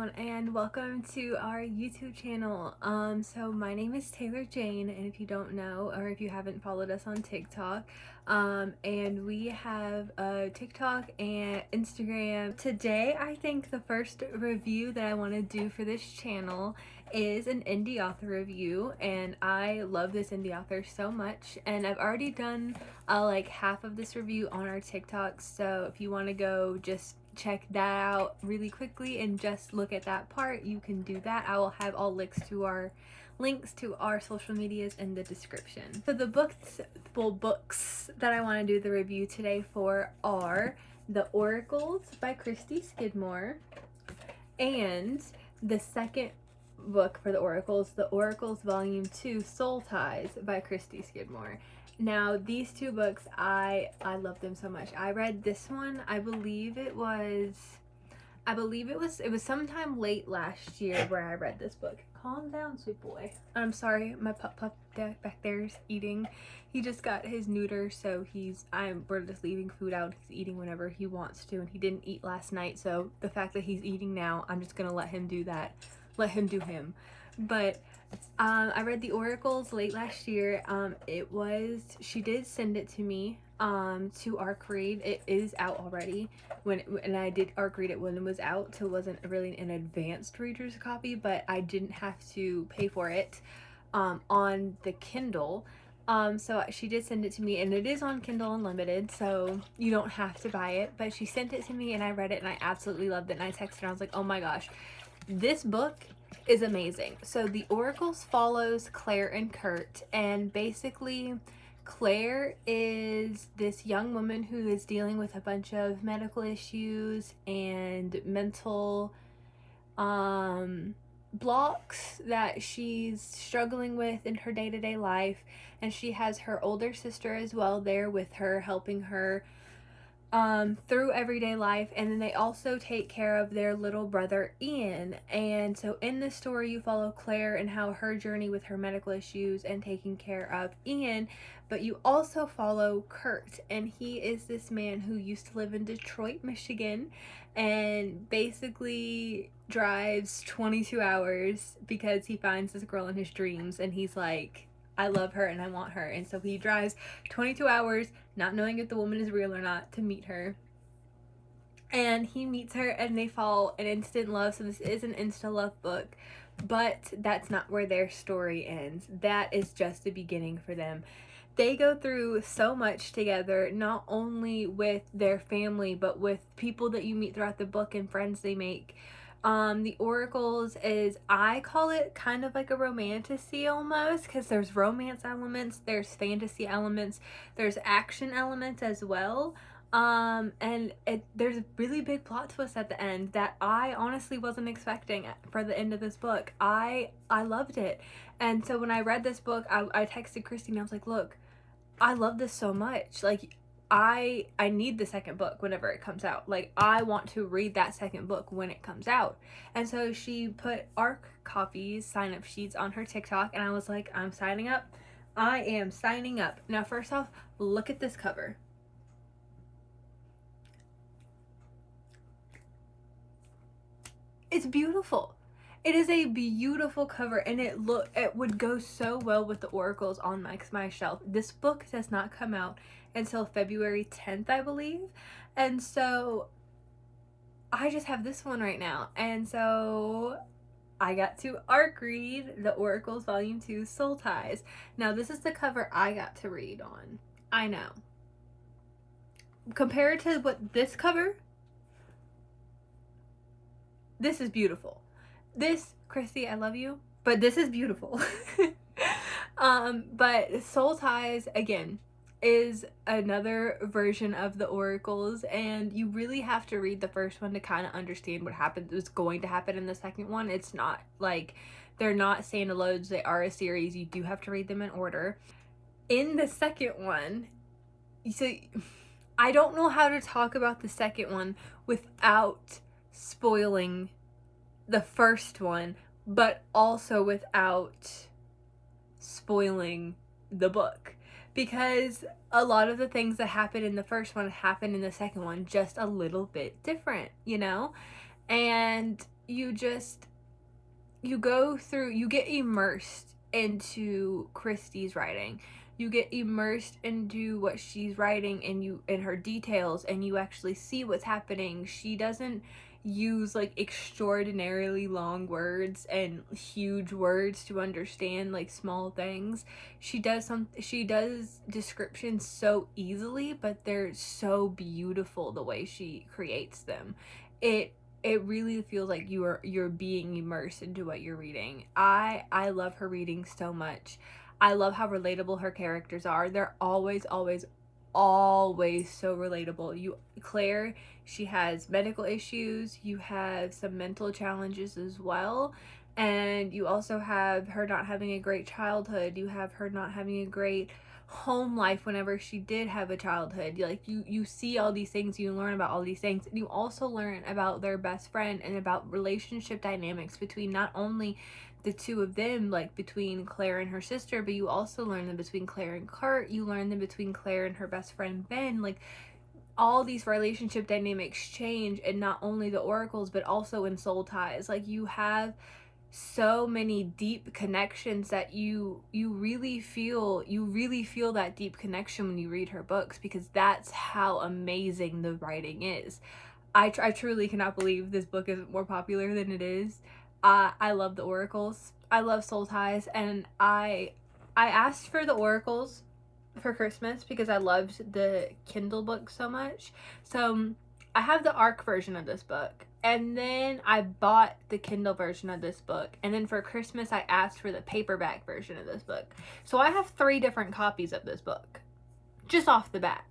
everyone, and welcome to our YouTube channel. So my name is Taylor Jane, and if you don't know, or if you haven't followed us on TikTok, and we have a TikTok and Instagram. Today, I think the first review that I want to do for this channel is an indie author review, and I love this indie author so much, and I've already done like half of this review on our TikTok, so if you want to go just check that out really quickly and just look at that part, you can do that. I will have all links to our social medias in the description. So the books that I want to do the review today for are The Oracles by Christy Skidmore, and the second book for The Oracles Volume 2, Soul Ties by Christy Skidmore. Now, these two books, I love them so much. I read this one, I believe it was sometime late last year where I read this book. Calm down, sweet boy. I'm sorry, my pup back there is eating. He just got his neuter, so we're just leaving food out. He's eating whenever he wants to, and he didn't eat last night, so the fact that he's eating now, I'm just gonna let him do that. Let him do him. But I read The Oracles late last year. She did send it to me to ARC Read. It is out already, and I did ARC Read it when it was out, so it wasn't really an advanced reader's copy, but I didn't have to pay for it on the Kindle. So she did send it to me, and it is on Kindle Unlimited, so you don't have to buy it, but she sent it to me and I read it and I absolutely loved it, and I texted her, I was like, oh my gosh, this book is amazing. So The Oracles follows Claire and Kurt, and basically Claire is this young woman who is dealing with a bunch of medical issues and mental blocks that she's struggling with in her day-to-day life, and she has her older sister as well there with her, helping her through everyday life, and then they also take care of their little brother Ian. And so in this story you follow Claire and how her journey with her medical issues and taking care of Ian, but you also follow Kurt, and he is this man who used to live in Detroit, Michigan, and basically drives 22 hours because he finds this girl in his dreams, and he's like, I love her and I want her. And so he drives 22 hours, not knowing if the woman is real or not, to meet her. And he meets her and they fall in instant love. So this is an insta love book, but that's not where their story ends. That is just the beginning for them. They go through so much together, not only with their family, but with people that you meet throughout the book and friends they make. The Oracles is, I call it kind of like a romantasy almost, because there's romance elements, there's fantasy elements, there's action elements as well. And there's a really big plot twist at the end that I honestly wasn't expecting for the end of this book. I loved it. And so when I read this book, I texted Christy and I was like, look, I love this so much. Like, I need the second book whenever it comes out. Like, I want to read that second book when it comes out. And so she put ARC copies, sign-up sheets on her TikTok, and I was like, I'm signing up. I am signing up. Now, first off, look at this cover. It's beautiful. It is a beautiful cover, and it would go so well with The Oracles on my shelf. This book does not come out until February 10th, I believe. And so I just have this one right now. And so I got to ARC Read The Oracles Volume 2, Soul Ties. Now this is the cover I got to read on. I know. Compared to what this cover, this is beautiful. This, Christy, I love you, but this is beautiful. But Soul Ties, again, is another version of The Oracles, and you really have to read the first one to kind of understand what is going to happen in the second one. It's not like they're not standalones, they are a series. You do have to read them in order. In the second one, so I don't know how to talk about the second one without spoiling the first one, but also without spoiling the book, because a lot of the things that happen in the first one happen in the second one, just a little bit different, you know? And you just, you go through, you get immersed into Christy's writing. You get immersed into what she's writing, and you, in her details, and you actually see what's happening. She doesn't use like extraordinarily long words and huge words to understand like small things. She does descriptions so easily, but they're so beautiful the way she creates them. It really feels like you're being immersed into what you're reading. I love her reading so much. I love how relatable her characters are. They're always, always, always so relatable. Claire, she has medical issues. You have some mental challenges as well. And you also have her not having a great childhood. You have her not having a great home life whenever she did have a childhood. Like you see all these things, you learn about all these things, and you also learn about their best friend and about relationship dynamics between not only the two of them, like between Claire and her sister, but you also learn them between Claire and Kurt. You learn them between Claire and her best friend Ben. Like all these relationship dynamics change, and not only the oracles but also in Soul Ties. Like you have so many deep connections that you really feel that deep connection when you read her books, because that's how amazing the writing is. I truly cannot believe this book isn't more popular than it is. I love the oracles. I love Soul Ties, and I asked for the oracles for Christmas because I loved the Kindle book so much. So I have the ARC version of this book, and then I bought the Kindle version of this book, and then for Christmas I asked for the paperback version of this book. So I have 3 different copies of this book, just off the bat.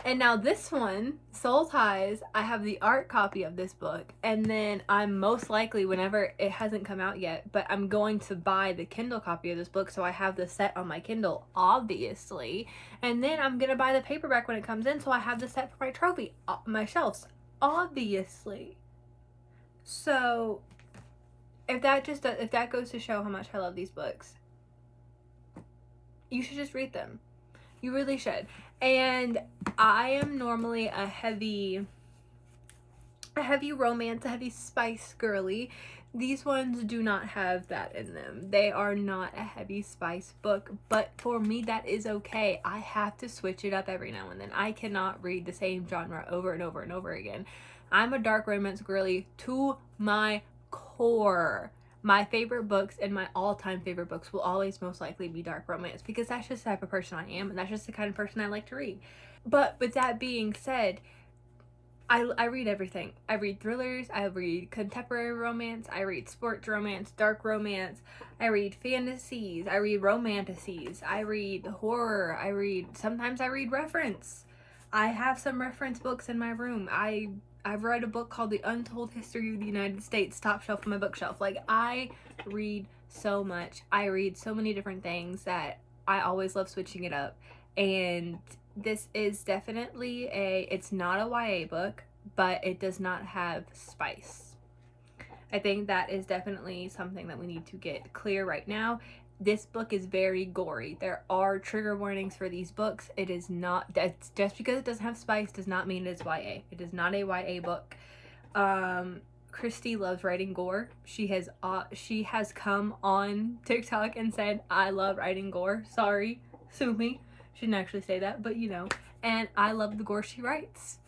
And now this one, Soul Ties, I have the ARC copy of this book, and then I'm most likely, whenever it hasn't come out yet, but I'm going to buy the Kindle copy of this book, so I have the set on my Kindle, obviously, and then I'm gonna buy the paperback when it comes in, so I have the set for my trophy, my shelves, obviously. So if that goes to show how much I love these books, you should just read them. You really should. And I am normally a heavy romance, a heavy spice girly. These ones do not have that in them. They are not a heavy spice book, but for me that is okay. I have to switch it up every now and then. I cannot read the same genre over and over and over again. I'm a dark romance girly to my core. My favorite books and my all-time favorite books will always most likely be dark romance, because that's just the type of person I am, and that's just the kind of person I like to read. But with that being said, I read everything. I read thrillers, I read contemporary romance, I read sports romance, dark romance, I read fantasies, I read romanticities, I read horror, sometimes I read reference. I have some reference books in my room. I've read a book called The Untold History of the United States, top shelf on my bookshelf. Like, I read so much. I read so many different things that I always love switching it up. And this is definitely it's not a YA book, but it does not have spice. I think that is definitely something that we need to get clear right now. This book is very gory. There are trigger warnings for these books. It is not, that's just because it doesn't have spice does not mean it's YA. It is not a YA book. Christy loves writing gore. She has come on TikTok and said, I love writing gore. Sorry, sue me. She didn't actually say that, but you know. And I love the gore she writes.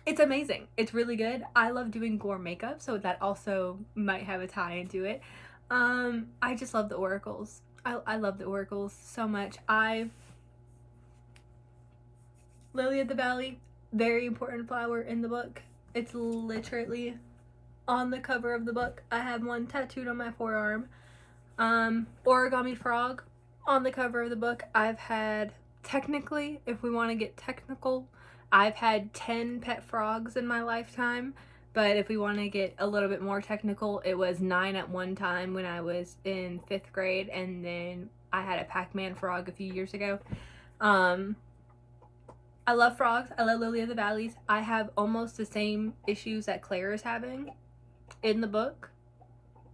It's amazing. It's really good. I love doing gore makeup, so that also might have a tie into it. I just love the oracles. I love the oracles so much. Lily of the Valley, very important flower in the book. It's literally on the cover of the book. I have one tattooed on my forearm. Origami frog on the cover of the book. I've had, technically, if we want to get technical, I've had 10 pet frogs in my lifetime. But if we want to get a little bit more technical, it was 9 at one time when I was in 5th grade, and then I had a Pac-Man frog a few years ago. I love frogs. I love Lily of the Valleys. I have almost the same issues that Claire is having in the book.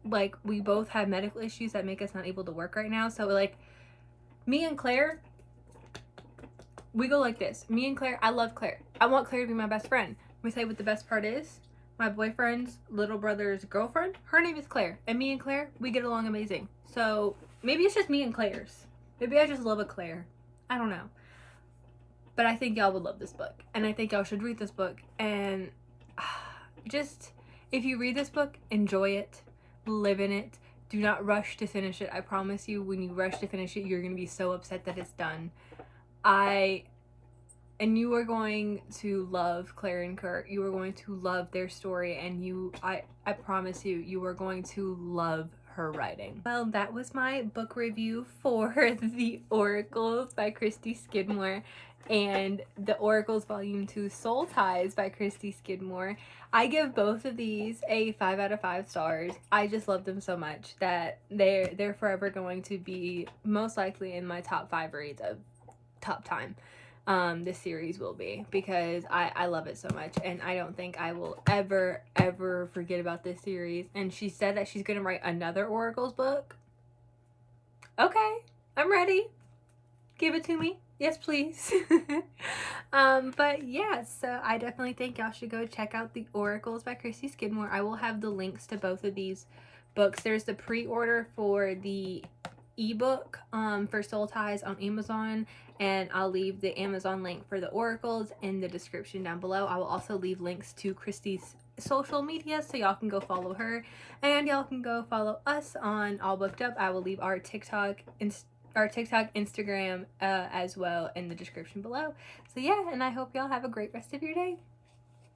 Like, we both have medical issues that make us not able to work right now. So, like, me and Claire, we go like this. Me and Claire, I love Claire. I want Claire to be my best friend. Let me tell you what the best part is. my boyfriend's little brother's girlfriend. Her name is Claire, and me and Claire, we get along amazing. So maybe it's just me and Claire's. Maybe I just love a Claire. I don't know. But I think y'all would love this book, and I think y'all should read this book. And just, if you read this book, enjoy it, live in it. Do not rush to finish it. I promise you, when you rush to finish it, you're going to be so upset that it's done. And you are going to love Claire and Kurt. You are going to love their story, and I promise you, you are going to love her writing. Well, that was my book review for The Oracles by Christy Skidmore and The Oracles Volume 2 Soul Ties by Christy Skidmore. I give both of these a 5 out of 5 stars. I just love them so much that they're forever going to be most likely in my top 5 reads of top time. This series will be, because I love it so much, and I don't think I will ever forget about this series. And she said that she's gonna write another Oracles book. Okay, I'm ready. Give it to me. Yes, please. But yeah, so I definitely think y'all should go check out The Oracles by Christy Skidmore. I will have the links to both of these books. There's the pre-order for the ebook for Soul Ties on Amazon, and I'll leave the Amazon link for the Oracles in the description down below. I will also leave links to Christy's social media, so y'all can go follow her, and y'all can go follow us on All Booked Up. I will leave our TikTok, Instagram as well in the description below. So yeah, and I hope y'all have a great rest of your day.